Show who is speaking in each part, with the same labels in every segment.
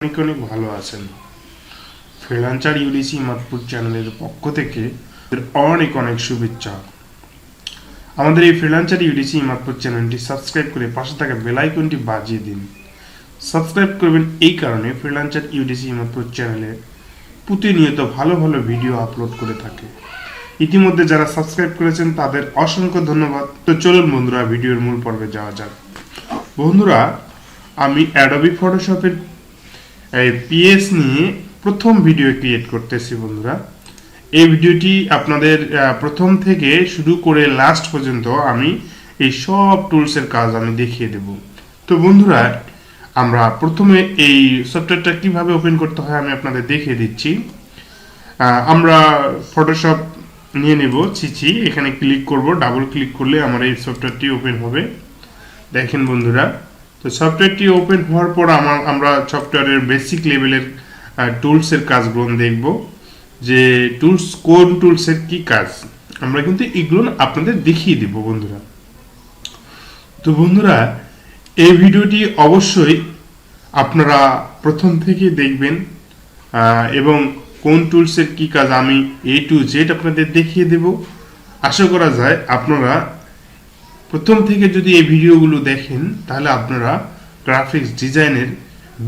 Speaker 1: অনেক অনেক ভালো আছেন। ফ্রিল্যান্সার ইউডিসি মাতপুর চ্যানেলের পক্ষ থেকে অনেক অনেক শুভেচ্ছা। আমাদের এই ফ্রিল্যান্সার ইউডিসি মাতপুর চ্যানেলটি সাবস্ক্রাইব করে পাশে থাকা বেল আইকনটি বাজিয়ে দিন। সাবস্ক্রাইব করবেন এই কারণে ফ্রিল্যান্সার ইউডিসি মাতপুর চ্যানেলে প্রতিনিয়ত ভালো ভালো ভিডিও আপলোড করে থাকে। ইতিমধ্যে যারা সাবস্ক্রাইব করেছেন তাদের অসংখ্য ধন্যবাদ। তো চলুন বন্ধুরা, ভিডিওর মূল পর্বে যাওয়া যাক। বন্ধুরা, আমি অ্যাডোবি ফটোশপের পিএস নিয়ে প্রথম ভিডিও ক্রিয়েট করতেছি। বন্ধুরা, এই ভিডিওটি আপনাদের প্রথম থেকে শুরু করে লাস্ট পর্যন্ত আমি এই সব টুলসের কাজ আমি দেখিয়ে দেব। তো বন্ধুরা, আমরা প্রথমে এই সফটওয়্যারটা কিভাবে ওপেন করতে হয় আমি আপনাদের দেখিয়ে দিচ্ছি। আমরা ফটোশপ নিয়ে নেব। এখানে ক্লিক করব, ডাবল ক্লিক করলে আমার এই সফটওয়্যারটি ওপেন হবে। দেখেন বন্ধুরা, তো সফটওয়্যারটি ওপেন হওয়ার পর আমরা সফটওয়্যারের বেসিক লেভেলের টুলসের কাজগুলো দেখব, যে টুলস কোন টুলসের কি কাজ আমরা কিন্তু এগুলো আপনাদের দেখিয়ে দিব বন্ধুরা। তো বন্ধুরা, এই ভিডিওটি অবশ্যই আপনারা প্রথম থেকে দেখবেন এবং কোন টুলসের কি কাজ আমি A to Z আপনাদের দেখিয়ে দেব। আশা করা যায় আপনারা প্রথম থেকে যদি এই ভিডিওগুলো দেখেন তাহলে আপনারা গ্রাফিক্স ডিজাইনের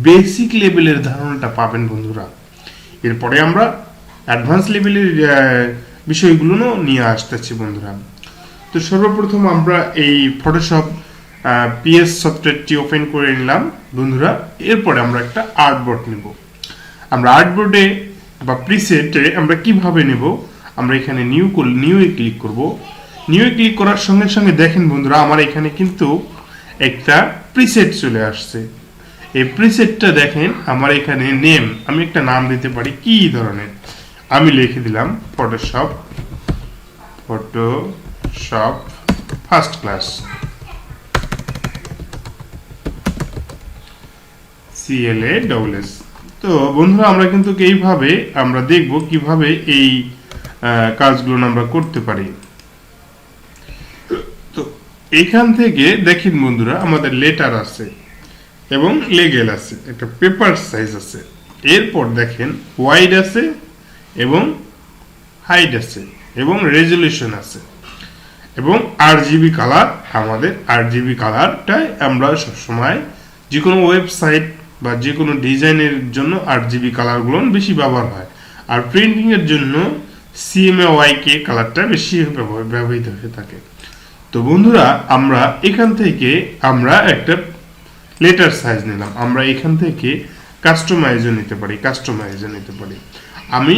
Speaker 1: বেসিক লেভেলের ধারণাটা পাবেন বন্ধুরা। এরপরে আমরা অ্যাডভান্স লেভেলের বিষয়গুলো নিয়ে আসতেছি বন্ধুরা। তো সর্বপ্রথম আমরা এই ফটোশপ পিএস সফটওয়্যারটি ওপেন করে নিলাম বন্ধুরা। এরপরে আমরা একটা আর্টবোর্ড নেব। আমরা আর্টবোর্ডে বা প্রিসেটে আমরা কিভাবে নেব, আমরা এখানে নিউয়ে ক্লিক করব। নিউ ক্লিক করার সঙ্গে সঙ্গে দেখেন বন্ধুরা, আমার এখানে কিন্তু একটা প্রিসেট চলে আসছে। এই প্রিসেটটা দেখেন, আমার এখানে নেম, আমি একটা নাম দিতে পারি কি ধরনের, আমি লিখে দিলাম ফটোশপ ফার্স্ট ক্লাস CLASS। তো বন্ধুরা, আমরা কিন্তু এইভাবে আমরা দেখব কিভাবে এই কাজগুলো আমরা করতে পারি। তো এখান থেকে দেখেন বন্ধুরা, আমাদের লেটার আছে এবং লেগেল আছে, একটা পেপার সাইজ আছে। এরপর দেখেন ওয়াইড আছে এবং হাইট আছে এবং রেজলিউশন আছে এবং RGB কালার। আমাদের RGB কালারটাই আমরা সবসময় যে কোনো ওয়েবসাইট বা যে কোনো ডিজাইনের জন্য RGB কালারগুলো বেশি ব্যবহার হয়, আর প্রিন্টিং এর জন্য CMYK কালারটা বেশি ব্যবহৃত হয়ে থাকে। তো বন্ধুরা, আমরা এখান থেকে আমরা একটা লেটার সাইজ নিলাম। আমরা এখান থেকে কাস্টমাইজও নিতে পারি। আমি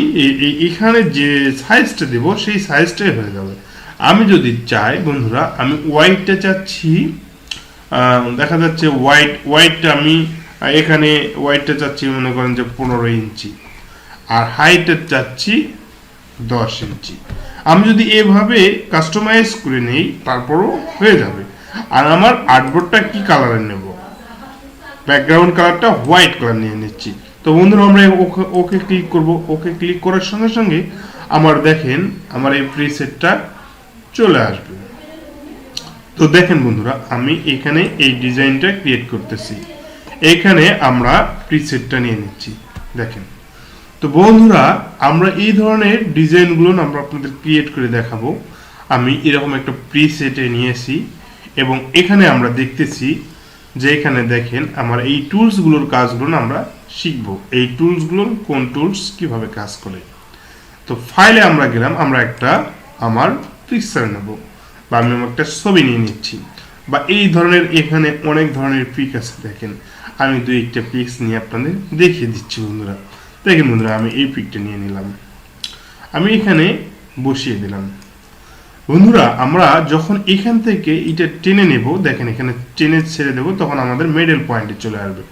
Speaker 1: এখানে যে সাইজটা দেব সেই সাইজটাই হয়ে যাবে। আমি যদি চাই বন্ধুরা, আমি ওয়াইডটা চাচ্ছি, দেখা যাচ্ছে ওয়াইডটা আমি এখানে ওয়াইডটা চাচ্ছি মনে করেন যে 15 ইঞ্চি, আর হাইটটা চাচ্ছি 10 ইঞ্চি। আমি যদি এভাবে কাস্টমাইজ করে নেই তারপরও হয়ে যাবে। আর আমার আর্টবোর্ডটা কি কালারের নেব, ব্যাকগ্রাউন্ড কালারটা হোয়াইট কালার নিয়ে নিচ্ছি। তো বন্ধুরা, আমরা ওকে ক্লিক করব। ওকে ক্লিক করার সঙ্গে সঙ্গে আমার দেখেন আমার এই প্রিসেটটা চলে আসবে। তো দেখেন বন্ধুরা, আমি এখানে এই ডিজাইনটা ক্রিয়েট করতেছি। এখানে আমরা প্রিসেটটা নিয়ে নিচ্ছি, দেখেন। তো বন্ধুরা, আমরা এই ধরনের ডিজাইনগুলো আমরা আপনাদের ক্রিয়েট করে দেখাবো। আমি এরকম একটা প্রিসেটে নিয়েছি এবং এখানে আমরা দেখতেছি যে এখানে দেখেন আমার এই টুলসগুলোর কাজগুলো আমরা শিখব। এই টুলসগুলোর কোন টুলস কিভাবে কাজ করে। তো ফাইলে আমরা গেলাম, আমরা একটা আমার পিকচার নেব বা আমি একটা ছবি নিয়ে নিচ্ছি, বা এই ধরনের এখানে অনেক ধরনের পিক আছে। দেখেন, আমি একটা পিক্স নিয়ে আপনাদের দেখিয়ে দিচ্ছি বন্ধুরা। দেখেন বন্ধুরা, আমি এই পিকটা নিয়ে নিলাম, আমি এখানে বসিয়ে দিলাম। বন্ধুরা, আমরা যখন এখান থেকে এটা টেনে নেব, দেখেন এখানে টেনে ছেড়ে দেবো, তখন আমাদের মিডল পয়েন্টে চলে আসবে।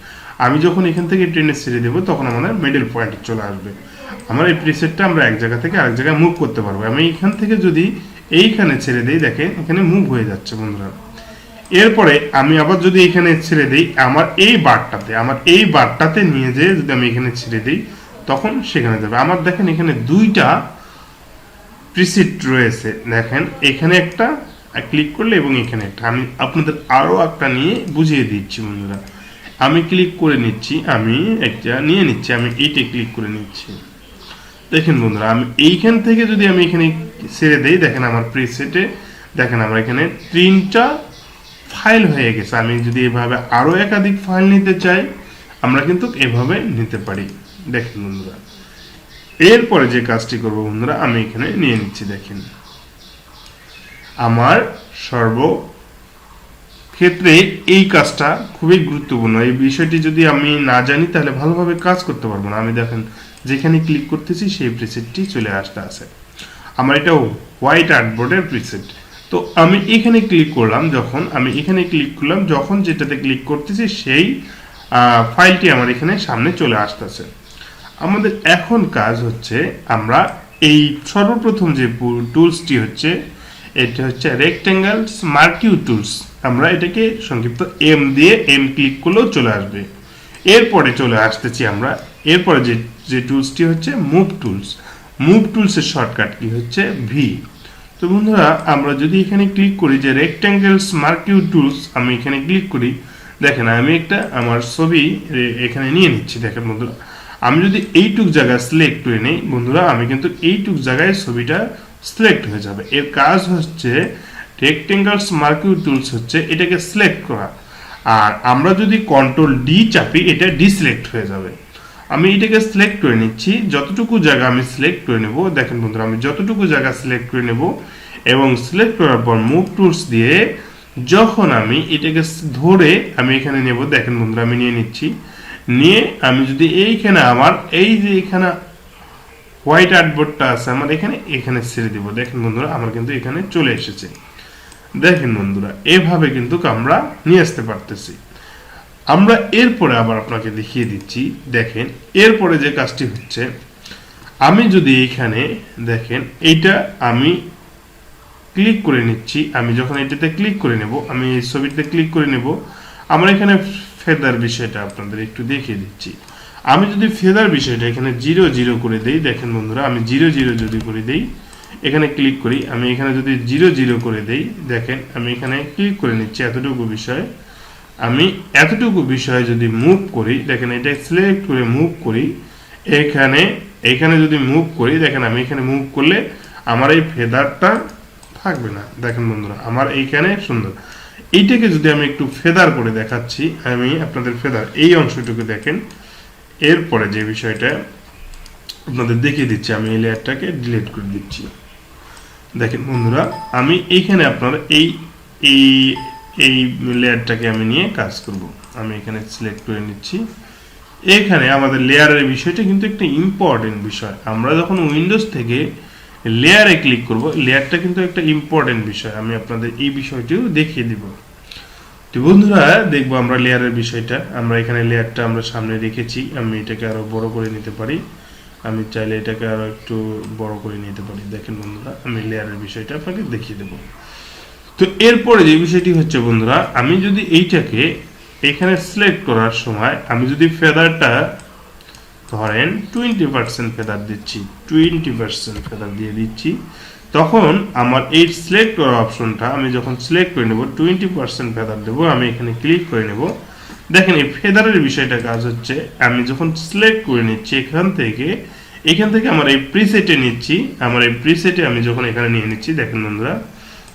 Speaker 1: আমি যখন এখান থেকে টেনে ছেড়ে দেবো তখন আমাদের মিডল পয়েন্টে চলে আসবে। আমার এই প্রিসেটটা আমরা এক জায়গা থেকে আরেক জায়গায় মুভ করতে পারবো। আমি এখান থেকে যদি এইখানে ছেড়ে দিই, দেখেন এখানে মুভ হয়ে যাচ্ছে বন্ধুরা। এরপরে আমি আবার যদি এখানে ছেড়ে দিই, আমার এই বারটাতে নিয়ে যেয়ে যদি আমি এখানে ছেড়ে দিই তখন সেখানে যাবে। আমার দেখেন এখানে দুইটা প্রিসেট রয়েছে। দেখেন এখানে একটা ক্লিক করলে এবং এখানে একটা, আমি আপনাদের আরো একটা নিয়ে বুঝিয়ে দিচ্ছি বন্ধুরা। আমি ক্লিক করে নিচ্ছি, আমি একটা নিয়ে নিচ্ছি, আমি এইটা ক্লিক করে নিচ্ছি। দেখেন বন্ধুরা, আমি এইখান থেকে যদি আমি এখানে ছেড়ে দেই, দেখেন আমার প্রিসেটে দেখেন আমার এখানে 3টা ফাইল হয়ে গেছে। আমি যদি এভাবে আরো একাধিক ফাইল নিতে চাই, আমরা কিন্তু এভাবে নিতে পারি। দেখেন বন্ধুরা, এরপরে যে কাজটি করব বন্ধুরা, আমি এখানে নিয়ে নিচ্ছি। দেখেন আমার ক্ষেত্রে এই কাজটা খুবই গুরুত্বপূর্ণ। এই বিষয়টি যদি আমি না জানি তাহলে ভালোভাবে কাজ করতে পারবো না। আমি দেখেন যেখানে ক্লিক করতেছি সেই প্রিসেটটি চলে আসতে আছে। আমার এটা হোয়াইট আর্টবোর্ডের প্রিসেট। তো আমি এখানে ক্লিক করলাম, যখন আমি এখানে ক্লিক করলাম, যখন যেটাতে ক্লিক করতেছি সেই ফাইলটি আমার এখানে সামনে চলে আসতেছে। আমাদের এখন কাজ হচ্ছে, আমরা এই সর্বপ্রথম যে টুলসটি হচ্ছে, এটা হচ্ছে রেক্ট্যাঙ্গেল মার্কিউ টুলস। আমরা এটাকে সংক্ষিপ্ত এম দিয়ে এম ক্লিক করলেও চলে আসবে। এরপরে চলে আসতেছি আমরা, এরপরে যে টুলসটি হচ্ছে move tools. Move টুলসের shortcut key হচ্ছে ভি। তো বন্ধুরা, আমরা যদি এখানে ক্লিক করি যে রেক্ট্যাঙ্গেলস মার্কিউ টুলস, আমি এখানে ক্লিক করি, দেখেন আমি একটা আমার ছবি এখানে নিয়ে নিচ্ছি। দেখেন বন্ধুরা, আমি যদি এইটুক জায়গায় সিলেক্ট করে নেই বন্ধুরা, আমি কিন্তু এইটুক জায়গায় ছবিটা সিলেক্ট হয়ে যাবে। এর কাজ হচ্ছে রেক্ট্যাঙ্গেলস মার্কিউ টুলস হচ্ছে এটাকে সিলেক্ট করা, আর আমরা যদি কন্ট্রোল ডি চাপি এটা ডিসিলেক্ট হয়ে যাবে। আমি এটাকে সিলেক্ট করে নিচ্ছি, যতটুকু জায়গা আমি সিলেক্ট করে নেব। দেখেন বন্ধুরা, আমি যতটুকু জায়গা সিলেক্ট করে নেব এবং সিলেক্ট করার পর মুভ টুলস দিয়ে যখন আমি এটাকে ধরে আমি এখানে নেব, দেখেন বন্ধুরা আমি নিয়ে নিচ্ছি। নিয়ে আমি যদি এইখানে আমার এই যে এখানে হোয়াইট আর্টবোর্ডটা আছে আমার এখানে ছেড়ে দিব। দেখেন বন্ধুরা, আমার কিন্তু এখানে চলে এসেছে। দেখেন বন্ধুরা, এভাবে কিন্তু আমরা নিয়ে আসতে পারতেছি। আমরা এরপরে আবার আপনাকে দেখিয়ে দিচ্ছি। দেখেন এরপরে যে কাজটি হচ্ছে, আমি যদি এখানে দেখেন এইটা আমি ক্লিক করে নিচ্ছি। আমি যখন এটাতে ক্লিক করে নেব, আমি এই ছবিতে ক্লিক করে নেব, আমরা এখানে ফেদার বিষয়টা আপনাদের একটু দেখিয়ে দিচ্ছি। আমি যদি ফেদার বিষয়টা এখানে 0 0 করে দেই, দেখেন বন্ধুরা আমি 0 0 যদি করে দেই, এখানে ক্লিক করি, আমি এখানে যদি 0 0 করে দেই, দেখেন আমি এখানে ক্লিক করে নিচ্ছি এতটুকু বিষয়। আমি এতটুকু বিষয় যদি মুভ করি, দেখেন এটা সিলেক্ট করে মুভ করি, এখানে যদি মুভ করি, দেখেন আমি এখানে মুভ করলে আমার এই ফেদারটা থাকবে না। দেখেন বন্ধুরা, আমার এইখানে সুন্দর। এইটাকে যদি আমি একটু ফেদার করে দেখাচ্ছি, আমি আপনাদের ফেদার এই অংশটুকু দেখেন। এরপরে যে বিষয়টা আপনাদের দেখিয়ে দিচ্ছি, আমি এই লেয়ারটাকে ডিলিট করে দিচ্ছি। দেখেন বন্ধুরা, আমি এইখানে আপনার এই লেয়ারটাকে আমি নিয়ে কাজ করব। আমি এখানে সিলেক্ট করে নিচ্ছি। এখানে আমাদের লেয়ারের বিষয়টা কিন্তু একটা ইম্পর্টেন্ট বিষয়। আমরা যখন উইন্ডোজ থেকে লেয়ারে ক্লিক করব, লেয়ারটা কিন্তু একটা ইম্পর্টেন্ট বিষয়। আমি আপনাদের এই বিষয়টিও দেখিয়ে দিব। তো বন্ধুরা, দেখবো আমরা লেয়ারের বিষয়টা। আমরা এখানে লেয়ারটা আমরা সামনে রেখেছি, আমি এটাকে আরো বড় করে নিতে পারি। আমি চাইলে এটাকে আরো একটু বড় করে নিতে পারি। দেখেন বন্ধুরা, আমি লেয়ারের বিষয়টা আপনাকে দেখিয়ে দেব। তো এরপরে যে বিষয়টি হচ্ছে বন্ধুরা, আমি যদি এইটাকে এখানে সিলেক্ট করার সময় আমি যদি ফেদারটা ধরেন 20% ফেদার দিচ্ছি, 20% ফেদার দিয়ে দিচ্ছি, তখন আমার এই সিলেক্ট করার অপশনটা আমি যখন সিলেক্ট করে নেব, 20% ফেদার দেব, আমি এখানে ক্লিক করে নেব। দেখেন এই ফেদারের বিষয়টা কাজ হচ্ছে, আমি যখন সিলেক্ট করে নিচ্ছি এখান থেকে আমার এই প্রিসেটে নিচ্ছি, আমার এই প্রিসেটে আমি যখন এখানে নিয়ে নিচ্ছি, দেখেন বন্ধুরা,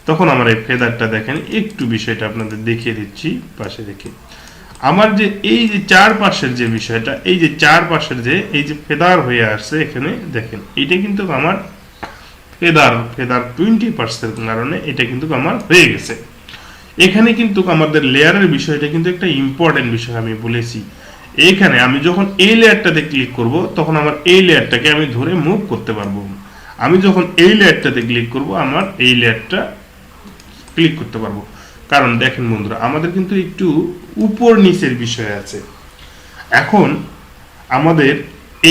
Speaker 1: তখন আমার এই ফেদারটা দেখেন একটু বিষয়টা আপনাদের দেখিয়ে দিচ্ছি পাশে রেখে। আমার যে এই যে চারপাশের যে বিষয়টা, এই যে চারপাশের যে এই যে ফেদার হয়ে আসছে এখানে দেখেন, এটা কিন্তু আমার ফেদার 20% কারণে এটা কিন্তু আমার হয়ে গেছে। এখানে কিন্তু আমাদের লেয়ারের বিষয়টা কিন্তু একটা ইম্পর্টেন্ট বিষয় আমি বলেছি। এখানে আমি যখন এই লেয়ারটাতে ক্লিক করব, তখন আমার এই লেয়ারটাকে আমি ধরে মুভ করতে পারবো। আমি যখন এই লেয়ারটাতে ক্লিক করব, আমার এই লেয়ারটা ক্লিক করতে পারবো। কারণ দেখেন বন্ধুরা, আমাদের কিন্তু একটু উপর নিচের বিষয় আছে। এখন আমাদের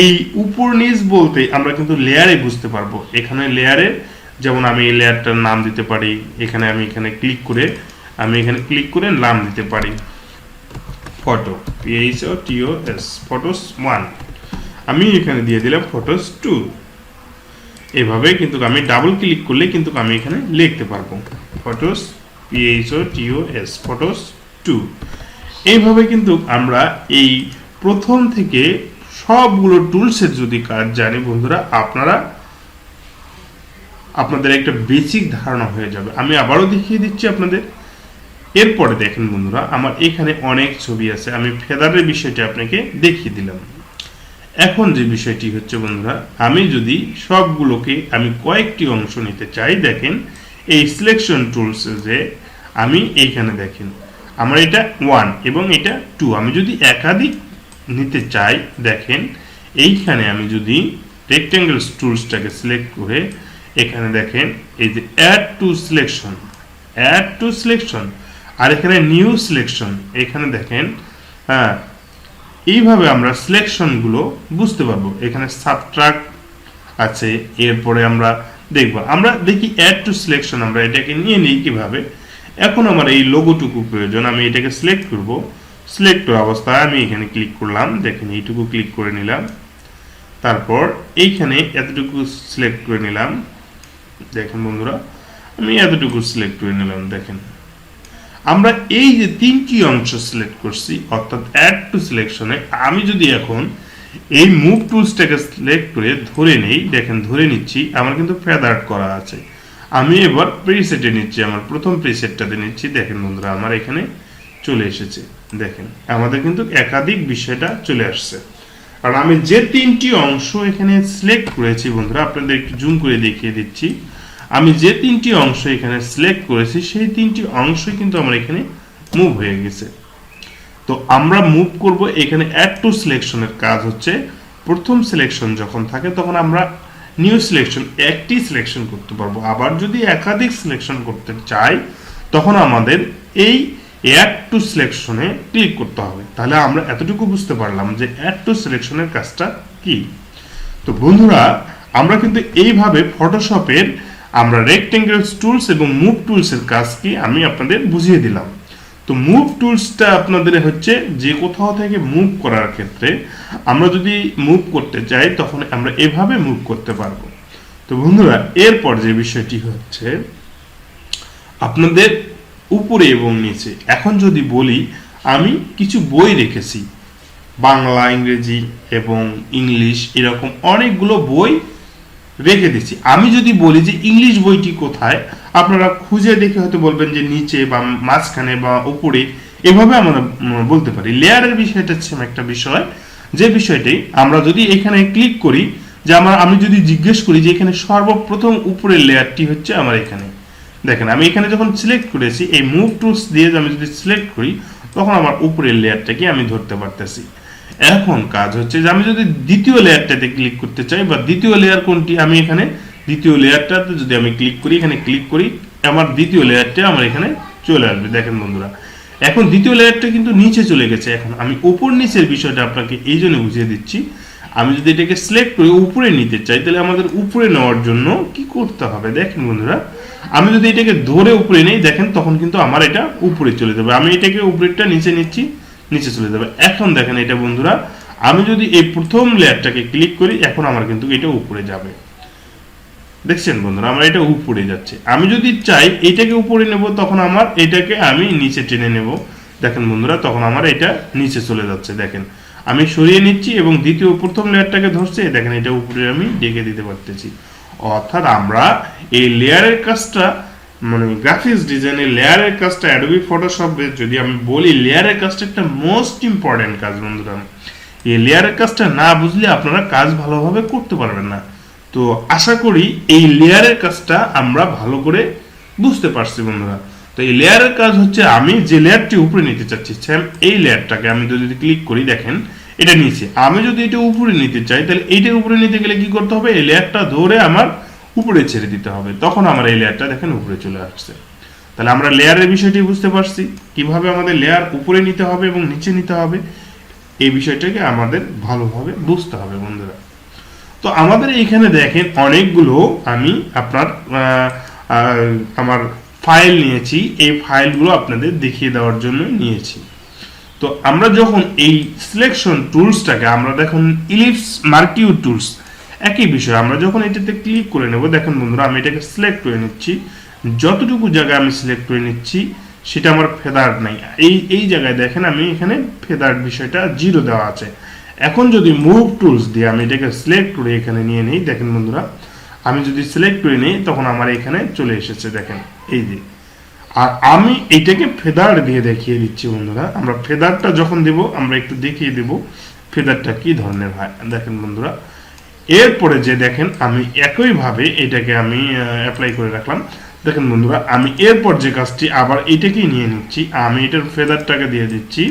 Speaker 1: এই উপর নিচ বলতে আমরা কিন্তু লেয়ারে বুঝতে পারবো। এখানে লেয়ারে যেমন আমি এই লেয়ারটার নাম দিতে পারি, আমি এখানে ক্লিক করে নাম দিতে পারি ফটো, PHOTOS, ফটোস 1। আমি এখানে দিয়ে দিলাম ফটোস 2। এভাবে কিন্তু আমি ডাবল ক্লিক করলে কিন্তু আমি এখানে লিখতে পারবো ফটোস, PHOTOS, ফটোস 2। এইভাবে কিন্তু আমরা এই প্রথম থেকে সবগুলো টুলসের যদি কাজ জানি বন্ধুরা, আপনাদের একটা বেসিক ধারণা হয়ে যাবে। আমি আবারও দেখিয়ে দিচ্ছি আপনাদের। এরপরে দেখেন বন্ধুরা, আমার এখানে অনেক ছবি আছে, আমি ফেদারের বিষয়টি আপনাকে দেখিয়ে দিলাম। এখন যে বিষয়টি হচ্ছে বন্ধুরা, আমি যদি সবগুলোকে আমি কয়েকটি অংশ নিতে চাই, দেখেন এই সিলেকশন টুলস যে আমি এইখানে দেখেন আমার এটা 1 এবং এটা 2, আমি যদি একাধিক নিতে চাই দেখেন এইখানে আমি যদি রেক্টেঙ্গেল টুলসটাকে সিলেক্ট করে এখানে দেখেন এই যে অ্যাড টু সিলেকশন আর এখানে নিউ সিলেকশন, এখানে দেখেন হ্যাঁ এইভাবে আমরা সিলেকশনগুলো বুঝতে পারবো। এখানে সাবট্রাক্ট আছে, এরপরে আমরা আমরা দেখি অ্যাড টু সিলেকশন, আমরা এটাকে নিয়ে নিই কিভাবে। এখন আমার এই লোগোটুকু প্রয়োজন, আমি এটাকে সিলেক্ট করব। সিলেক্ট অবস্থায় আমি এখানে ক্লিক করলাম, দেখেন এইটুকু ক্লিক করে নিলাম, তারপর এইখানে এতটুকু সিলেক্ট করে নিলাম, দেখেন বন্ধুরা আমি এতটুকু সিলেক্ট করে নিলাম। দেখেন আমরা এই যে তিনটি অংশ সিলেক্ট করছি অর্থাৎ অ্যাড টু সিলেকশনে, আমি যদি এখন এই মুভ টুলসটাকে সিলেক্ট করে ধরে নেই, দেখেন ধরে নিচ্ছি, আমার কিন্তু ফেদার করা আছে। আমি এবার প্রিসেটে নিচ্ছি, আমার প্রথম প্রিসেটটাতে নিচ্ছি, দেখেন বন্ধুরা আমার এখানে চলে এসেছে। দেখেন আমাদের কিন্তু একাধিক বিষয়টা চলে আসছে, কারণ আমি যে তিনটি অংশ এখানে সিলেক্ট করেছি বন্ধুরা, আপনাদের একটু জুম করে দেখিয়ে দিচ্ছি। আমি যে তিনটি অংশ এখানে সিলেক্ট করেছি সেই তিনটি অংশই কিন্তু আমার এখানে মুভ হয়ে গেছে। তো আমরা মুভ করব এখানে অ্যাড টু সিলেকশনের কাজ হচ্ছে প্রথম সিলেকশন যখন থাকে তখন আমরা নিউ সিলেকশন একটি সিলেকশন করতে পারবো, আবার যদি একাধিক সিলেকশন করতে চাই তখন আমাদের এই অ্যাড টু সিলেকশনে ক্লিক করতে হবে। তাহলে আমরা এতটুকু বুঝতে পারলাম যে অ্যাড টু সিলেকশনের কাজটা কি। তো বন্ধুরা আমরা কিন্তু এইভাবে ফটোশপের আমরা রেক্টেঙ্গেল টুলস এবং মুভ টুলসের কাজ কি আমি আপনাদের বুঝিয়ে দিলাম। তো মুভ টুলসটা আপনাদের হচ্ছে যে কোথাও থেকে মুভ করার ক্ষেত্রে আমরা যদি মুভ করতে চাই তখন আমরা এভাবে মুভ করতে পারবো। তো বন্ধুরা এরপর যে বিষয়টি হচ্ছে আপনাদের উপরে এবং নিচে, এখন যদি বলি আমি কিছু বই রেখেছি বাংলা, ইংরেজি এবং ইংলিশ, এরকম অনেকগুলো বই রেখে দিচ্ছি। আমি যদি বলি যে ইংলিশ বইটি কোথায়, আপনারা খুঁজে দেখে হয়তো বলবেন যে নিচে বা মাঝখানে বা উপরে, এভাবে আমরা বলতে পারি। লেয়ারের বিষয়টা হচ্ছে একটা বিষয়, যে বিষয়টি আমরা যদি এখানে ক্লিক করি, যে আমি যদি জিজ্ঞেস করি যে এখানে সর্বপ্রথম উপরের লেয়ারটি হচ্ছে আমার এখানে, দেখেন আমি এখানে যখন সিলেক্ট করেছি এই মুভ টুলস দিয়ে আমি যদি সিলেক্ট করি তখন আমার উপরের লেয়ারটাকে আমি ধরতে পারতেছি। এখন কাজ হচ্ছে যে আমি যদি দ্বিতীয় লেয়ারটাতে ক্লিক করতে চাই, বা দ্বিতীয় লেয়ার কোনটি, আমি এখানে দ্বিতীয় লেয়ারটাতে যদি আমি ক্লিক করি, এখানে ক্লিক করি, আমার দ্বিতীয় লেয়ারটা আমার এখানে চলে আসবে। দেখেন বন্ধুরা এখন দ্বিতীয় লেয়ারটা কিন্তু নিচে চলে গেছে। এখন আমি উপর নিচের বিষয়টা আপনাকে এই জন্য বুঝিয়ে দিচ্ছি, আমি যদি এটাকে সিলেক্ট করে উপরে নিতে চাই তাহলে আমাদের উপরে নেওয়ার জন্য কি করতে হবে, দেখেন বন্ধুরা আমি যদি এটাকে ধরে উপরে নেই, দেখেন তখন কিন্তু আমার এটা উপরে চলে যাবে। আমি এটাকে উপরেরটা নিচে নিচ্ছি, নিচে চলে যাবে। এখন দেখেন এটা বন্ধুরা আমি যদি এই প্রথম লেয়ারটাকে ক্লিক করি এখন আমার কিন্তু এটা উপরে যাবে। দেখছেন বন্ধুরা আমার এটা উপরে যাচ্ছে। আমি যদি চাই এটাকে উপরে নেব তখন আমার এটাকে আমি নিচে টেনে নেব, দেখেন বন্ধুরা তখন আমার এটা নিচে চলে যাচ্ছে। দেখেন আমি সরিয়ে নিচ্ছি এবং প্রথম লেয়ারটাকে ধরছে, দেখেন এটা উপরে আমি ডেকে দিতে পারতেছি। অর্থাৎ আমরা এই লেয়ারের কাজটা মানে গ্রাফিক্স ডিজাইনের লেয়ারের কাজটা অ্যাডোবি ফটোশপে যদি আমি বলি লেয়ারের কাজটা একটা মোস্ট ইম্পর্টেন্ট কাজ বন্ধুরা। এই লেয়ারের কাজটা না বুঝলে আপনারা কাজ ভালোভাবে করতে পারবেন না। তো আশা করি এই লেয়ারের কাজটা আমরা ভালো করে বুঝতে পারছি বন্ধুরা। তো এই লেয়ারের কাজ হচ্ছে আমি যে লেয়ারটি উপরে নিতে চাচ্ছি এই লেয়ারটাকে আমি যদি ক্লিক করি, দেখেন এটা নিচে, আমি যদি এটা উপরে নিতে চাই তাহলে এইটার উপরে নিতে গেলে কি করতে হবে, এই লেয়ারটা ধরে আমার উপরে ছেড়ে দিতে হবে, তখন আমার এই লেয়ারটা দেখেন উপরে চলে আসছে। তাহলে আমরা লেয়ারের বিষয়টি বুঝতে পারছি কিভাবে আমাদের লেয়ার উপরে নিতে হবে এবং নিচে নিতে হবে, এই বিষয়টাকে আমাদের ভালোভাবে বুঝতে হবে বন্ধুরা। তো আমাদের এইখানে দেখেন অনেকগুলো আমি আমার ফাইল নিয়েছি, এই ফাইলগুলো আপনাদের দেখিয়ে দেওয়ার জন্য নিয়েছি। তো আমরা যখন এই সিলেকশন টুলসটাকে আমরা দেখুন ইলিপস মার্কিউ টুলস একই বিষয়, আমরা যখন এটাতে ক্লিক করে নেব, দেখেন বন্ধুরা আমি এটাকে সিলেক্ট করে নিচ্ছি, যতটুকু জায়গা আমি সিলেক্ট করে নিচ্ছি সেটা আমার ফেদার নাই। এই জায়গায় দেখেন আমি এখানে ফেদার বিষয়টা 0 দেওয়া আছে। এখন যদি মুভ টুলস দিয়ে আমি এটাকে সিলেক্ট করে এখানে নিয়ে নিই, দেখেন বন্ধুরা আমি যদি সিলেক্ট করে নিই তখন আমার এখানে চলে এসেছে, দেখেন এই যে। আর আমি এইটাকে ফেদার দিয়ে দেখিয়ে দিচ্ছি বন্ধুরা। আমরা ফেদারটা যখন দেব আমরা একটু দেখিয়ে দেব ফেদারটা কি ধরনের হয়। দেখেন বন্ধুরা এরপরে যে দেখেন আমি একইভাবে এটাকে আমি অ্যাপ্লাই করে রাখলাম। দেখেন বন্ধুরা আমি এরপর যে কাজটি আবার এটাকেই নিয়ে নিচ্ছি, আমি এটার ফেদারটাকে দিয়ে দিচ্ছি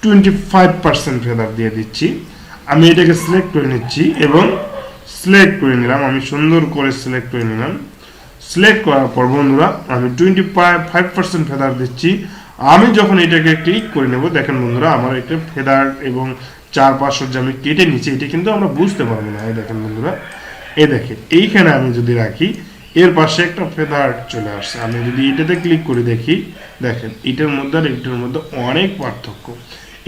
Speaker 1: 25% ফেদার দিয়ে দিচ্ছি। আমি এটাকে সিলেক্ট করে নিচ্ছি এবং সিলেক্ট করে নিলাম, আমি সুন্দর করে সিলেক্ট করে নিলাম। সিলেক্ট করার পর বন্ধুরা আমি 25% ফেদার দিচ্ছি। আমি যখন এটাকে ক্লিক করে নেব দেখেন বন্ধুরা আমার একটা ফেদার এবং চারপাশের যে আমি কেটে নিচ্ছি এটা কিন্তু আমরা বুঝতে পারবো না। এই দেখেন বন্ধুরা এই দেখেন এইখানে আমি যদি রাখি এর পাশে একটা ফেদার চলে আসছে। আমি যদি এটাতে ক্লিক করে দেখি দেখেন এটার মধ্যে আর এটার মধ্যে অনেক পার্থক্য।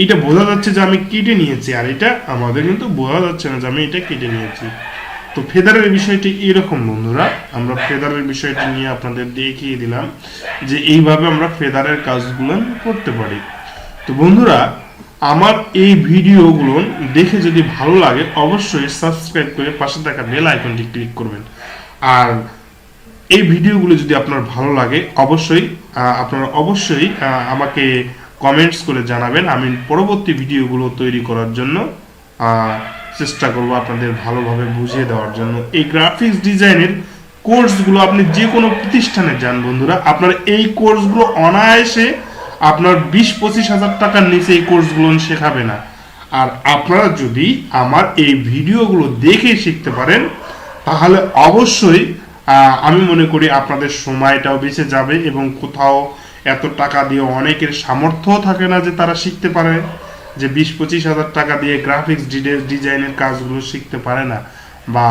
Speaker 1: এটা বোঝা যাচ্ছে যে আমি কেটে নিয়েছি, আর এটা আমাদের কিন্তু বোঝা যাচ্ছে না যে আমি এটা কেটে নিয়েছি। তো ফেদারের বিষয়টি এরকম বন্ধুরা, আমরা ফেদারের বিষয়টি নিয়ে আপনাদের দেখিয়ে দিলাম যে এইভাবে আমরা ফেদারের কাজগুলো করতে পারি। তো বন্ধুরা আমার এই ভিডিওগুলো দেখে যদি ভালো লাগে অবশ্যই সাবস্ক্রাইব করে পাশে থাকা বেল আইকনটি ক্লিক করবেন। আর এই ভিডিওগুলো যদি আপনার ভালো লাগে আপনারা অবশ্যই আমাকে কমেন্টস করে জানাবেন। আমি পরবর্তী ভিডিওগুলো তৈরি করার জন্য চেষ্টা করব আপনাদের ভালোভাবে বুঝিয়ে দেওয়ার জন্য। এই গ্রাফিক্স ডিজাইনের কোর্সগুলো আপনি যে কোনো প্রতিষ্ঠানে যান বন্ধুরা, আপনার এই কোর্সগুলো অনায়াসে আপনার 20-25 হাজার টাকার নিচে এই কোর্সগুলো শেখাবে না। আর আপনারা যদি আমার এই ভিডিওগুলো দেখে শিখতে পারেন তাহলে অবশ্যই আমি মনে করি আপনাদের সময়টাও বেঁচে যাবে এবং কোথাও এত টাকা দিয়ে অনেকের সামর্থ্য থাকে না যে তারা শিখতে পারে, যে 20-25 হাজার টাকা দিয়ে গ্রাফিক্স ডিজাইনের কাজগুলো শিখতে পারে না, বা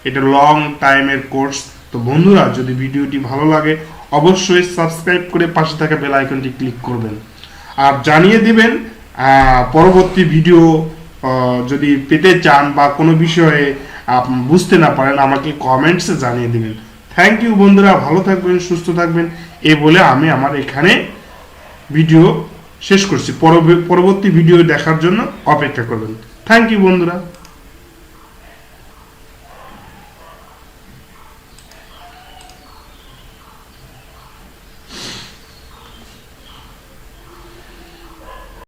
Speaker 1: এটা লং টাইমের কোর্স। তো বন্ধুরা যদি ভিডিওটি ভালো লাগে অবশ্যই সাবস্ক্রাইব করে পাশে থাকা বেল আইকনটি ক্লিক করবেন আর জানিয়ে দিবেন পরবর্তী ভিডিও যদি পেতে চান বা কোনো বিষয়ে বুঝতে না পারেন আমাকে কমেন্টসে জানিয়ে দিবেন। থ্যাংক ইউ বন্ধুরা, ভালো থাকবেন সুস্থ থাকবেন এই বলে আমি আমার এখানে ভিডিও শেষ করছি। পরবর্তী ভিডিও দেখার জন্য অপেক্ষা করবেন। থ্যাংক ইউ বন্ধুরা।